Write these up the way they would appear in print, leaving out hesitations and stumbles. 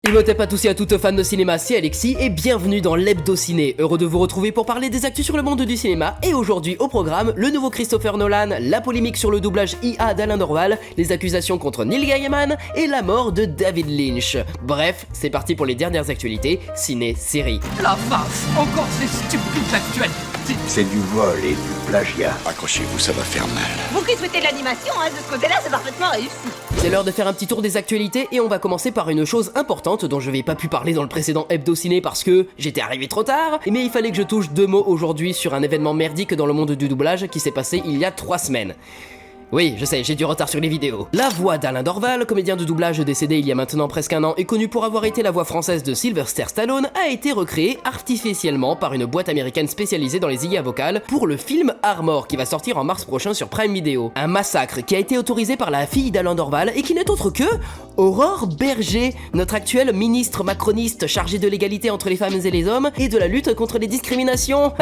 Imhotep à tous et à toutes fans de cinéma, c'est Alexis et bienvenue dans l'Hebdo Ciné. Heureux de vous retrouver pour parler des actus sur le monde du cinéma. Et aujourd'hui au programme, le nouveau Christopher Nolan, la polémique sur le doublage IA d'Alain Dorval, les accusations contre Neil Gaiman et la mort de David Lynch. Bref, c'est parti pour les dernières actualités ciné-série. La farce, encore ces stupides actualités. C'est du vol et du plagiat. Accrochez-vous, ça va faire mal. Vous qui souhaitez de l'animation, de ce côté-là, c'est parfaitement réussi. C'est l'heure de faire un petit tour des actualités et on va commencer par une chose importante dont je n'avais pas pu parler dans le précédent Hebdo Ciné parce que j'étais arrivé trop tard, mais il fallait que je touche deux mots aujourd'hui sur un événement merdique dans le monde du doublage qui s'est passé il y a 3 semaines. Oui, je sais, j'ai du retard sur les vidéos. La voix d'Alain Dorval, comédien de doublage décédé il y a maintenant presque un an et connu pour avoir été la voix française de Sylvester Stallone, a été recréée artificiellement par une boîte américaine spécialisée dans les IA vocales pour le film Armor qui va sortir en mars prochain sur Prime Video. Un massacre qui a été autorisé par la fille d'Alain Dorval et qui n'est autre que Aurore Berger, notre actuelle ministre macroniste chargée de l'égalité entre les femmes et les hommes et de la lutte contre les discriminations.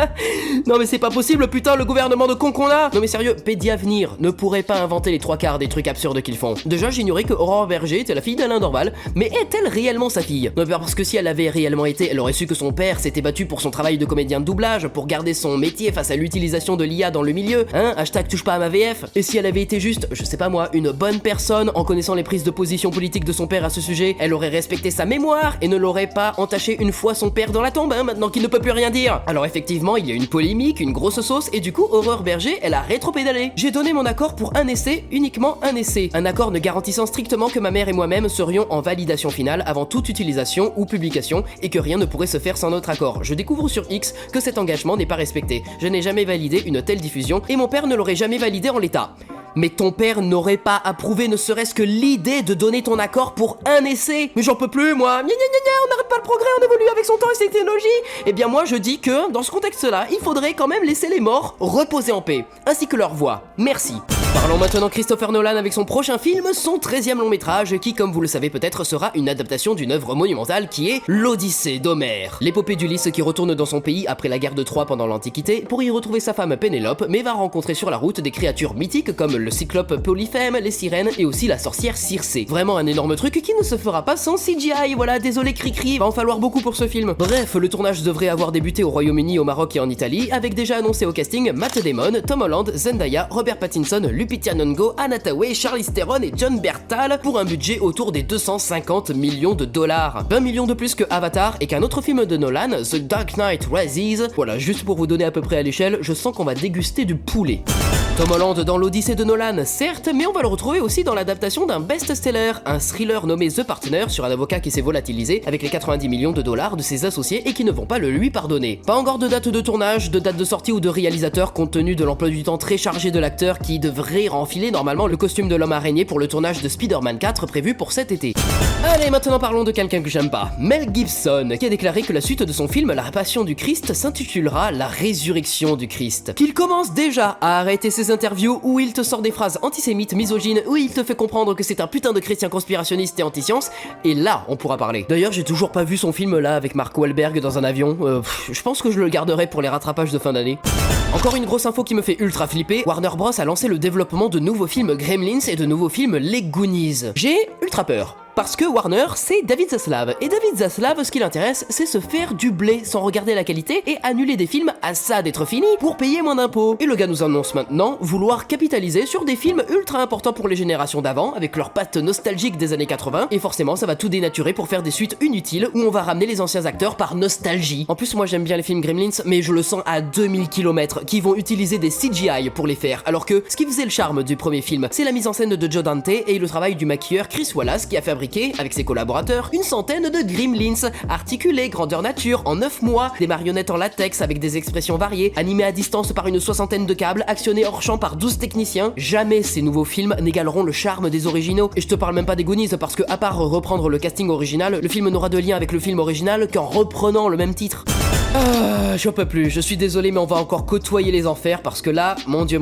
Non mais c'est pas possible, putain, le gouvernement de con qu'on a. Non mais sérieux, Pédiavenir ne pourrait pas inventer les 3/4 des trucs absurdes qu'ils font. Déjà, j'ignorais que Aurore Berger était la fille d'Alain Dorval, mais est-elle réellement sa fille? Non, parce que si elle avait réellement été, elle aurait su que son père s'était battu pour son travail de comédien de doublage, pour garder son métier face à l'utilisation de l'IA dans le milieu, hein, hashtag touche pas à ma VF. Et si elle avait été juste, je sais pas moi, une bonne personne en connaissant les prises de position politiques de son père à ce sujet, elle aurait respecté sa mémoire et ne l'aurait pas entaché une fois son père dans la tombe, hein, maintenant qu'il ne peut plus rien dire. Alors effectivement, il y a une polémique, une grosse sauce, et du coup, Aurore Berger, elle a rétropédalé. J'ai donné mon accord pour un essai, uniquement un essai. Un accord ne garantissant strictement que ma mère et moi-même serions en validation finale avant toute utilisation ou publication et que rien ne pourrait se faire sans notre accord. Je découvre sur X que cet engagement n'est pas respecté. Je n'ai jamais validé une telle diffusion et mon père ne l'aurait jamais validé en l'état. Mais ton père n'aurait pas approuvé ne serait-ce que l'idée de donner ton accord pour un essai. Mais j'en peux plus, moi. On n'arrête pas le progrès, on évolue avec son temps et ses technologies. Eh bien moi je dis que, dans ce contexte-là, il faudrait quand même laisser les morts reposer en paix, ainsi que leur voix. Merci. Parlons maintenant Christopher Nolan avec son prochain film, son 13e long métrage, qui comme vous le savez peut-être sera une adaptation d'une œuvre monumentale qui est l'Odyssée d'Homère. L'épopée d'Ulysse qui retourne dans son pays après la guerre de Troie pendant l'Antiquité pour y retrouver sa femme Pénélope, mais va rencontrer sur la route des créatures mythiques comme le cyclope Polyphème, les sirènes et aussi la sorcière Circé. Vraiment un énorme truc qui ne se fera pas sans CGI, voilà, désolé Cricri, va en falloir beaucoup pour ce film. Bref, le tournage devrait avoir débuté au Royaume-Uni, au Maroc et en Italie, avec déjà annoncé au casting Matt Damon, Tom Holland, Zendaya, Robert Pattinson, Lupita Nyong'o, Anne Hathaway, Charlize Theron et John Bernthal pour un budget autour des 250 millions de dollars. 20 millions de plus que Avatar et qu'un autre film de Nolan, The Dark Knight Rises. Voilà, juste pour vous donner à peu près à l'échelle, je sens qu'on va déguster du poulet. Tom Holland dans l'Odyssée de Nolan, certes, mais on va le retrouver aussi dans l'adaptation d'un best-seller, un thriller nommé The Partner sur un avocat qui s'est volatilisé avec les 90 millions de dollars de ses associés et qui ne vont pas le lui pardonner. Pas encore de date de tournage, de date de sortie ou de réalisateur compte tenu de l'emploi du temps très chargé de l'acteur qui devrait renfiler normalement le costume de l'homme araignée pour le tournage de Spider-Man 4 prévu pour cet été. Allez, maintenant parlons de quelqu'un que j'aime pas, Mel Gibson, qui a déclaré que la suite de son film La Passion du Christ s'intitulera La Résurrection du Christ. Qu'il commence déjà à arrêter ses interviews où il te sort des phrases antisémites, misogynes, où il te fait comprendre que c'est un putain de chrétien conspirationniste et anti-science, et là on pourra parler. D'ailleurs j'ai toujours pas vu son film là avec Mark Wahlberg dans un avion, je pense que je le garderai pour les rattrapages de fin d'année. Encore une grosse info qui me fait ultra flipper, Warner Bros a lancé le développement de nouveaux films Gremlins et de nouveaux films Les Goonies. J'ai ultra peur. Parce que Warner, c'est David Zaslav. Et David Zaslav, ce qui l'intéresse, c'est se faire du blé sans regarder la qualité et annuler des films à ça d'être finis pour payer moins d'impôts. Et le gars nous annonce maintenant vouloir capitaliser sur des films ultra importants pour les générations d'avant, avec leurs pattes nostalgiques des années 80, et forcément ça va tout dénaturer pour faire des suites inutiles où on va ramener les anciens acteurs par nostalgie. En plus moi j'aime bien les films Gremlins, mais je le sens à 2000 km qui vont utiliser des CGI pour les faire, alors que ce qui faisait le charme du premier film, c'est la mise en scène de Joe Dante et le travail du maquilleur Chris Wallace qui a fabriqué avec ses collaborateurs, une centaine de Gremlins, articulés, grandeur nature, en 9 mois, des marionnettes en latex avec des expressions variées, animées à distance par une 60aine de câbles, actionnés hors champ par 12 techniciens. Jamais ces nouveaux films n'égaleront le charme des originaux. Et je te parle même pas des Goonies, parce que à part reprendre le casting original, le film n'aura de lien avec le film original qu'en reprenant le même titre. J'en peux plus, je suis désolé mais on va encore côtoyer les enfers parce que là, mon dieu,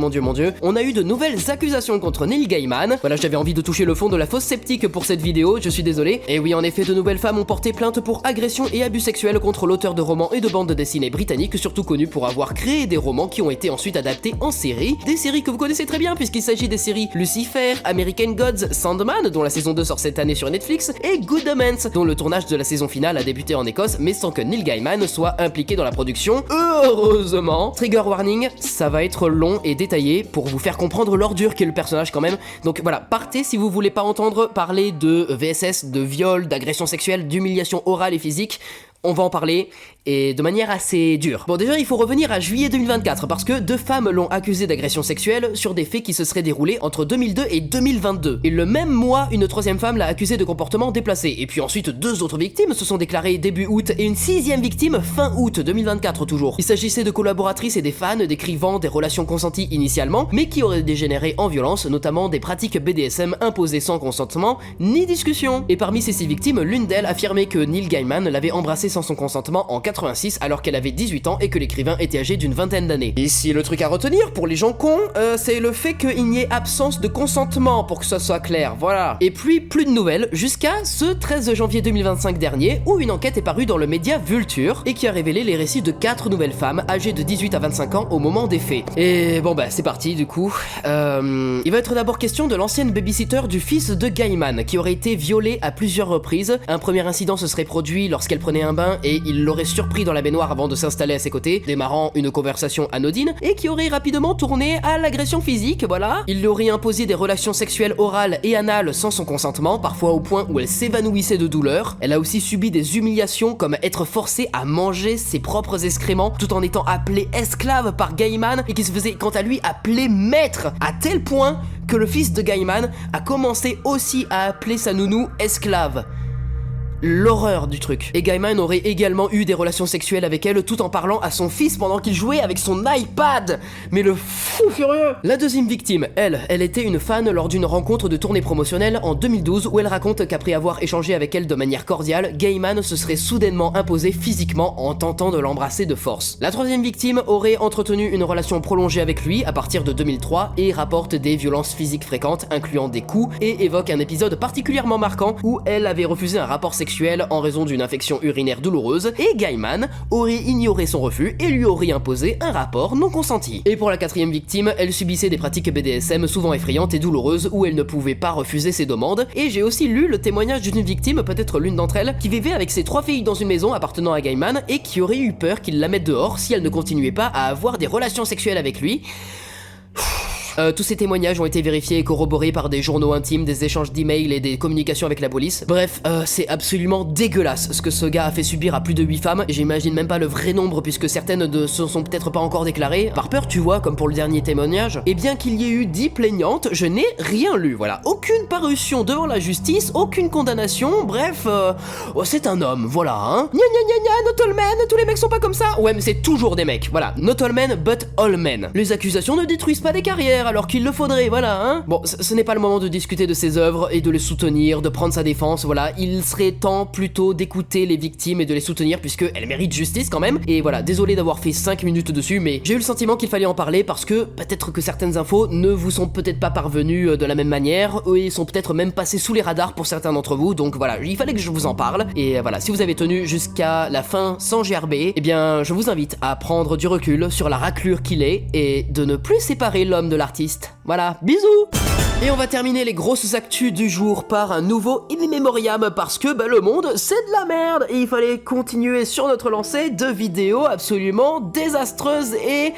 on a eu de nouvelles accusations contre Neil Gaiman. Voilà, j'avais envie de toucher le fond de la fosse sceptique pour cette vidéo, je suis désolé. Et oui, en effet, de nouvelles femmes ont porté plainte pour agression et abus sexuels contre l'auteur de romans et de bandes dessinées britanniques, surtout connu pour avoir créé des romans qui ont été ensuite adaptés en série. Des séries que vous connaissez très bien puisqu'il s'agit des séries Lucifer, American Gods, Sandman, dont la saison 2 sort cette année sur Netflix, et Good Omens, dont le tournage de la saison finale a débuté en Écosse, mais sans que Neil Gaiman soit impliqué dans la production. Heureusement. Trigger warning, ça va être long et détaillé pour vous faire comprendre l'ordure qu'est le personnage quand même. Donc voilà, partez si vous voulez pas entendre parler de VSS, de viol, d'agression sexuelle, d'humiliation orale et physique. On va en parler, et de manière assez dure. Bon, déjà, il faut revenir à juillet 2024, parce que 2 femmes l'ont accusé d'agression sexuelle sur des faits qui se seraient déroulés entre 2002 et 2022. Et le même mois, une 3e femme l'a accusé de comportement déplacé. Et puis ensuite, 2 autres victimes se sont déclarées début août, et une 6e victime fin août 2024 toujours. Il s'agissait de collaboratrices et des fans décrivant des relations consenties initialement, mais qui auraient dégénéré en violence, notamment des pratiques BDSM imposées sans consentement, ni discussion. Et parmi ces 6 victimes, l'une d'elles affirmait que Neil Gaiman l'avait embrassée sans son consentement en 86 alors qu'elle avait 18 ans et que l'écrivain était âgé d'une vingtaine d'années. Ici, le truc à retenir pour les gens cons, c'est le fait qu'il n'y ait absence de consentement pour que ça soit clair, voilà. Et puis, plus de nouvelles jusqu'à ce 13 janvier 2025 dernier où une enquête est parue dans le média Vulture et qui a révélé les récits de 4 nouvelles femmes âgées de 18 à 25 ans au moment des faits. Et bon bah c'est parti du coup. Il va être d'abord question de l'ancienne babysitter du fils de Gaiman qui aurait été violée à plusieurs reprises. Un premier incident se serait produit lorsqu'elle prenait un bain et il l'aurait surpris dans la baignoire avant de s'installer à ses côtés, démarrant une conversation anodine et qui aurait rapidement tourné à l'agression physique, voilà. Il lui aurait imposé des relations sexuelles orales et anales sans son consentement, parfois au point où elle s'évanouissait de douleur. Elle a aussi subi des humiliations comme être forcée à manger ses propres excréments tout en étant appelée esclave par Gaiman et qui se faisait quant à lui appeler maître, à tel point que le fils de Gaiman a commencé aussi à appeler sa nounou esclave. L'horreur du truc. Et Gaiman aurait également eu des relations sexuelles avec elle tout en parlant à son fils pendant qu'il jouait avec son iPad. Mais le fou furieux. La 2e victime, elle était une fan lors d'une rencontre de tournée promotionnelle en 2012 où elle raconte qu'après avoir échangé avec elle de manière cordiale, Gaiman se serait soudainement imposé physiquement en tentant de l'embrasser de force. La 3e victime aurait entretenu une relation prolongée avec lui à partir de 2003 et rapporte des violences physiques fréquentes incluant des coups et évoque un épisode particulièrement marquant où elle avait refusé un rapport sexuel en raison d'une infection urinaire douloureuse et Gaiman aurait ignoré son refus et lui aurait imposé un rapport non consenti. Et pour la 4e victime, elle subissait des pratiques BDSM souvent effrayantes et douloureuses où elle ne pouvait pas refuser ses demandes. Et j'ai aussi lu le témoignage d'une victime, peut-être l'une d'entre elles, qui vivait avec ses 3 filles dans une maison appartenant à Gaiman et qui aurait eu peur qu'il la mette dehors si elle ne continuait pas à avoir des relations sexuelles avec lui. Tous ces témoignages ont été vérifiés et corroborés par des journaux intimes, des échanges d'emails et des communications avec la police. Bref, c'est absolument dégueulasse ce que ce gars a fait subir à plus de 8 femmes. J'imagine même pas le vrai nombre puisque certaines ne se sont peut-être pas encore déclarées. Par peur, tu vois, comme pour le dernier témoignage. Et bien qu'il y ait eu 10 plaignantes, je n'ai rien lu, voilà. Aucune parution devant la justice, aucune condamnation, bref, c'est un homme, voilà, hein. Gna gna gna gna, not all men, tous les mecs sont pas comme ça. Ouais, mais c'est toujours des mecs, voilà. Not all men, but all men. Les accusations ne détruisent pas des carrières alors qu'il le faudrait, voilà, hein. Bon, ce n'est pas le moment de discuter de ses œuvres et de les soutenir, de prendre sa défense, voilà. Il serait temps plutôt d'écouter les victimes et de les soutenir puisque elles méritent justice quand même. Et voilà, désolé d'avoir fait 5 minutes dessus, mais j'ai eu le sentiment qu'il fallait en parler parce que peut-être que certaines infos ne vous sont peut-être pas parvenues de la même manière et sont peut-être même passées sous les radars pour certains d'entre vous. Donc voilà, il fallait que je vous en parle. Et voilà, si vous avez tenu jusqu'à la fin sans gerber, eh bien, je vous invite à prendre du recul sur la raclure qu'il est et de ne plus séparer l'homme de l'artiste. Voilà, bisous! Et on va terminer les grosses actus du jour par un nouveau In Memoriam parce que le monde c'est de la merde et il fallait continuer sur notre lancée de vidéos absolument désastreuses et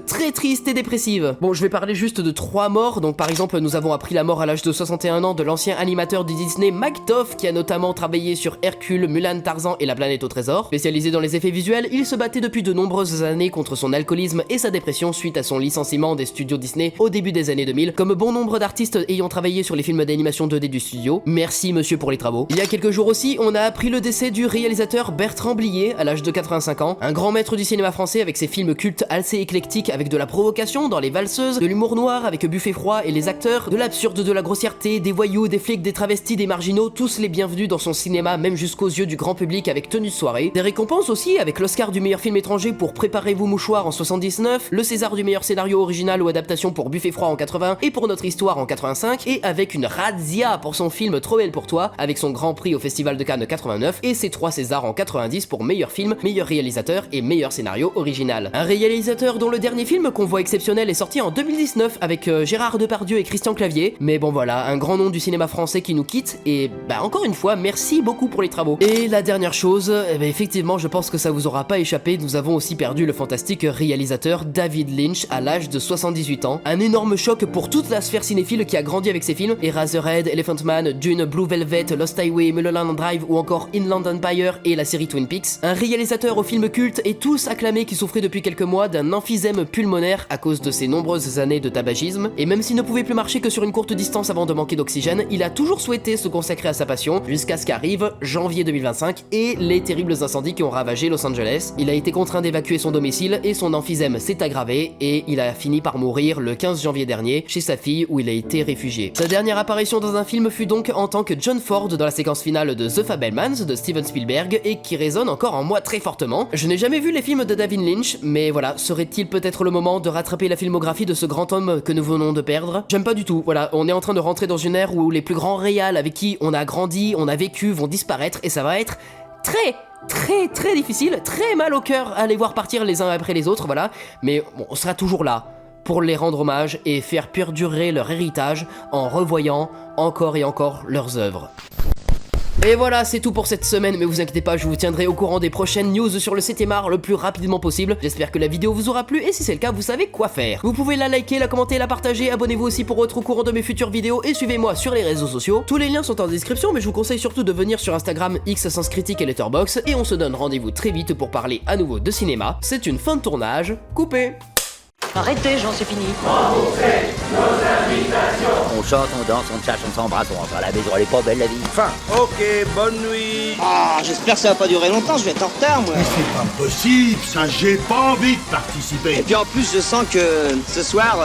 très tristes et dépressives. Bon, je vais parler juste de 3 morts. Donc par exemple, nous avons appris la mort à l'âge de 61 ans de l'ancien animateur du Disney Mike Toth qui a notamment travaillé sur Hercule, Mulan, Tarzan et La Planète au Trésor. Spécialisé dans les effets visuels, il se battait depuis de nombreuses années contre son alcoolisme et sa dépression suite à son licenciement des studios Disney au début des années 2000. Comme bon nombre d'artistes artistes ayant travaillé sur les films d'animation 2D du studio. Merci monsieur pour les travaux. Il y a quelques jours aussi, on a appris le décès du réalisateur Bertrand Blier à l'âge de 85 ans, un grand maître du cinéma français avec ses films cultes assez éclectiques avec de la provocation dans Les Valseuses, de l'humour noir avec Buffet froid et les acteurs, de l'absurde, de la grossièreté, des voyous, des flics, des travestis, des marginaux, tous les bienvenus dans son cinéma, même jusqu'aux yeux du grand public avec Tenue de soirée. Des récompenses aussi avec l'Oscar du meilleur film étranger pour Préparez-vous mouchoir en 79, le César du meilleur scénario original ou adaptation pour Buffet froid en 80 et pour Notre Histoire en 85, et avec une razzia pour son film Trop belle pour toi, avec son grand prix au Festival de Cannes 89 et ses 3 Césars en 90 pour meilleur film, meilleur réalisateur et meilleur scénario original. Un réalisateur dont le dernier film, Convoi exceptionnel, est sorti en 2019 avec Gérard Depardieu et Christian Clavier, mais bon voilà, un grand nom du cinéma français qui nous quitte, et bah encore une fois, merci beaucoup pour les travaux. Et la dernière chose, effectivement je pense que ça vous aura pas échappé, nous avons aussi perdu le fantastique réalisateur David Lynch à l'âge de 78 ans, un énorme choc pour toute la sphère cinéphile qui a grandi avec ses films, Eraserhead, Elephant Man, Dune, Blue Velvet, Lost Highway, Mulholland Drive ou encore Inland Empire et la série Twin Peaks, un réalisateur aux films cultes et tous acclamés qui souffrait depuis quelques mois d'un emphysème pulmonaire à cause de ses nombreuses années de tabagisme, et même s'il ne pouvait plus marcher que sur une courte distance avant de manquer d'oxygène, il a toujours souhaité se consacrer à sa passion, jusqu'à ce qu'arrive janvier 2025 et les terribles incendies qui ont ravagé Los Angeles. Il a été contraint d'évacuer son domicile et son emphysème s'est aggravé et il a fini par mourir le 15 janvier dernier chez sa fille où il a été réfugié. Sa dernière apparition dans un film fut donc en tant que John Ford dans la séquence finale de The Fabelmans de Steven Spielberg et qui résonne encore en moi très fortement. Je n'ai jamais vu les films de David Lynch, mais voilà, serait-il peut-être le moment de rattraper la filmographie de ce grand homme que nous venons de perdre? J'aime pas du tout, voilà, on est en train de rentrer dans une ère où les plus grands réals avec qui on a grandi, on a vécu vont disparaître et ça va être très difficile, très mal au cœur à les voir partir les uns après les autres, voilà, mais bon, on sera toujours là pour les rendre hommage et faire perdurer leur héritage en revoyant encore et encore leurs œuvres. Et voilà, c'est tout pour cette semaine, mais vous inquiétez pas, je vous tiendrai au courant des prochaines news sur le 7ème art le plus rapidement possible. J'espère que la vidéo vous aura plu, et si c'est le cas, vous savez quoi faire. Vous pouvez la liker, la commenter, la partager, abonnez-vous aussi pour être au courant de mes futures vidéos, et suivez-moi sur les réseaux sociaux. Tous les liens sont en description, mais je vous conseille surtout de venir sur Instagram, X Sens Critique et Letterboxd, et on se donne rendez-vous très vite pour parler à nouveau de cinéma. C'est une fin de tournage, coupé. Arrêtez, Jean, c'est fini. On chante, on danse, on tchatche, on s'embrasse, on rentre à la maison, elle est pas belle la vie. Fin. Ok, bonne nuit. Ah, j'espère que ça va pas durer longtemps, je vais être en retard, moi. Mais c'est pas possible, ça, j'ai pas envie de participer. Et puis en plus, je sens que ce soir,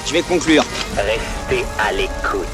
je vais conclure. Restez à l'écoute.